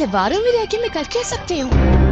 दीवारों में रह के मैं कर क्या सकती हूँ।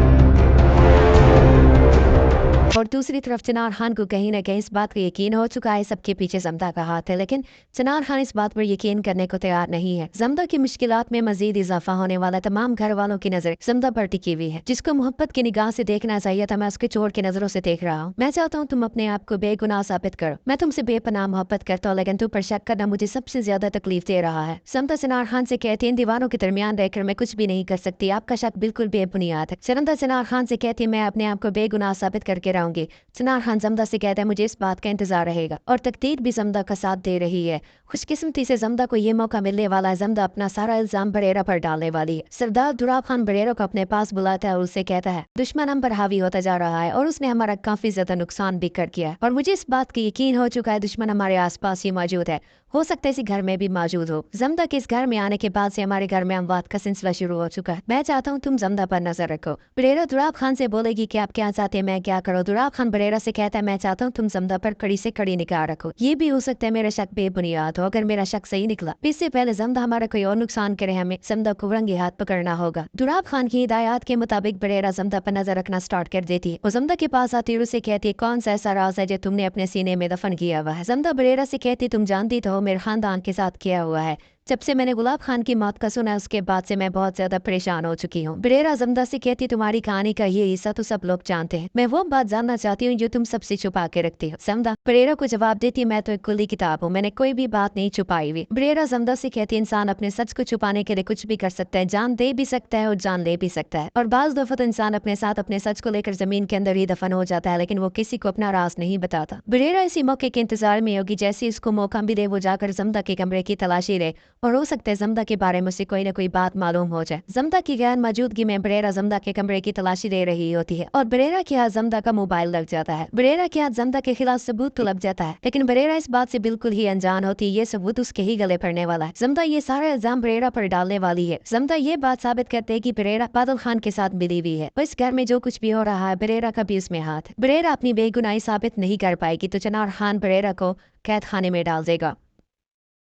और दूसरी तरफ चिनार खान को कहीं न कहीं इस बात का यकीन हो चुका है सबके पीछे जमदा का हाथ है, लेकिन चिनार खान इस बात पर यकीन करने को तैयार नहीं है। जमदा की मुश्किलात में मजीद इजाफा होने वाला तमाम घर वालों की नजर जमदा पर टिकी हुई है। जिसको मोहब्बत की निगाह से देखना चाहिए था, मैं उसके चोर की नजरों से देख रहा हूँ। मैं चाहता हूँ तुम अपने आप को बेगुनाह साबित करो। मैं तुमसे बेपनाह मोहब्बत करता हूँ, लेकिन तुम पर शक करना मुझे सबसे ज्यादा तकलीफ दे रहा है। जमदा चिनार खान से कहती है, इन दीवारों के दरमियान रहकर मैं कुछ भी नहीं कर सकती, आपका शक बिल्कुल बेबुनियाद है। जमदा चिनार खान से कहती है, मैं अपने आप को बेगुनाह साबित करके रहूंगी। चिनार खान जमदा से कहता है, मुझे इस बात का इंतजार रहेगा। और तकदीर भी जमदा का साथ दे रही है। खुशकिस्मती से जमदा को ये मौका मिलने वाला है। जमदा अपना सारा इल्जाम बरेरा पर डालने वाली है। सरदार दुराब खान बरेरा को अपने पास बुलाता है और उससे कहता है, दुश्मन हम पर हावी होता जा रहा है और उसने हमारा काफी ज्यादा नुकसान भी कर किया है। और मुझे इस बात की यकीन हो चुका है दुश्मन हमारे आसपास ही मौजूद है, हो सकता है इसी घर में भी मौजूद हो। जमदा के इस घर में आने के बाद से हमारे घर में अमवात का सिलसिला शुरू हो चुका है। मैं चाहता हूँ तुम जमदा पर नजर रखो। बरेरा दुराब खान से बोलेगी कि आप क्या चाहते हैं, मैं क्या करूँ। दुराब खान बरेरा से कहता है, मैं चाहता हूँ तुम जमदा पर कड़ी से कड़ी निगाह रखो। ये भी हो सकता है मेरा शक बेबुनियाद हो। अगर मेरा शक सही निकला, इससे पहले जमदा हमारा कोई और नुकसान करे, हमें जमदा को रंगे हाथ पकड़ना होगा। दुराब खान की हिदायत के मुताबिक बरेरा जमदा पर नजर रखना स्टार्ट कर देती है। वो जमदा के पास आती है, उसे कहती है, कौन सा ऐसा राज है जो तुमने अपने सीने में दफन किया हुआ है। जमदा बरेरा से कहती, तुम जानती तो हो मेरे खानदान के साथ किया हुआ है। जब से मैंने गुलाब खान की मौत का सुना, उसके बाद से मैं बहुत ज्यादा परेशान हो चुकी हूँ। बरेरा जमदा से कहती, तुम्हारी कहानी का ये हिस्सा तो सब लोग जानते हैं, मैं वो बात जानना चाहती हूँ जो तुम सबसे छुपा के रखती हो। जमदा बरेरा को जवाब देती है, मैं तो एक खुली किताब हूँ, मैंने कोई भी बात नहीं छुपाई हुई। बरेरा जमदा से कहती है, इंसान अपने सच को छुपाने के लिए कुछ भी कर सकता है, जान दे भी सकता है और जान ले भी सकता है। और बाज दफा तो इंसान अपने साथ अपने सच को लेकर जमीन के अंदर ही दफन हो जाता है, लेकिन वो किसी को अपना राज नहीं बताता। बरेरा इसी मौके के इंतजार में होगी, जैसे इसको मौका मिले वो जाकर जमदा के कमरे की तलाशी ले और हो सकता है जमदा के बारे में उसे कोई न कोई बात मालूम हो जाए। जमदा की गैर मौजूदगी में बरेरा जमदा के कमरे की तलाशी ले रही होती है और बरेरा के हाथ जमदा का मोबाइल लग जाता है। बरेरा के हाथ जमदा के खिलाफ सबूत तो लग जाता है, लेकिन बरेरा इस बात से बिल्कुल ही अनजान होती है, ये सबूत उसके ही गले पड़ने वाला है। जमदा ये सारा इल्जाम बरेरा पर डालने वाली है। जमदा ये बात साबित करते है कि बरेरा बादल खान के साथ मिली हुई है। इस घर में जो कुछ भी हो रहा है बरेरा का भी उसमें हाथ। बरेरा अपनी बेगुनाही साबित नहीं कर पाएगी तो चिनार खान बरेरा को कैद खाने में डाल देगा।